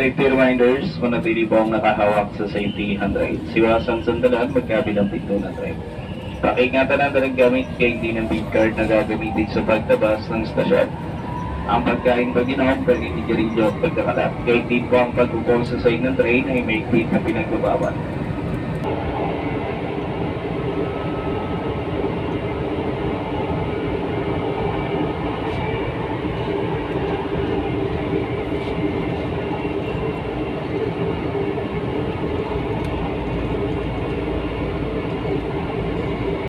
Safety reminders, manatili po ang nakahawak sa safety handrail. Siwasan sandalan, magkabilang pinto na tray. Pakiingatan ang dalang gamit kay hindi ng big card na gagamitin sa pagtabas ng stasyon. Ang pagkain pag-inom, pag-inigirilyo at pagkakalat. Kaya din po ang pag-upong sa side ng train ay may quit na pinagbabawal.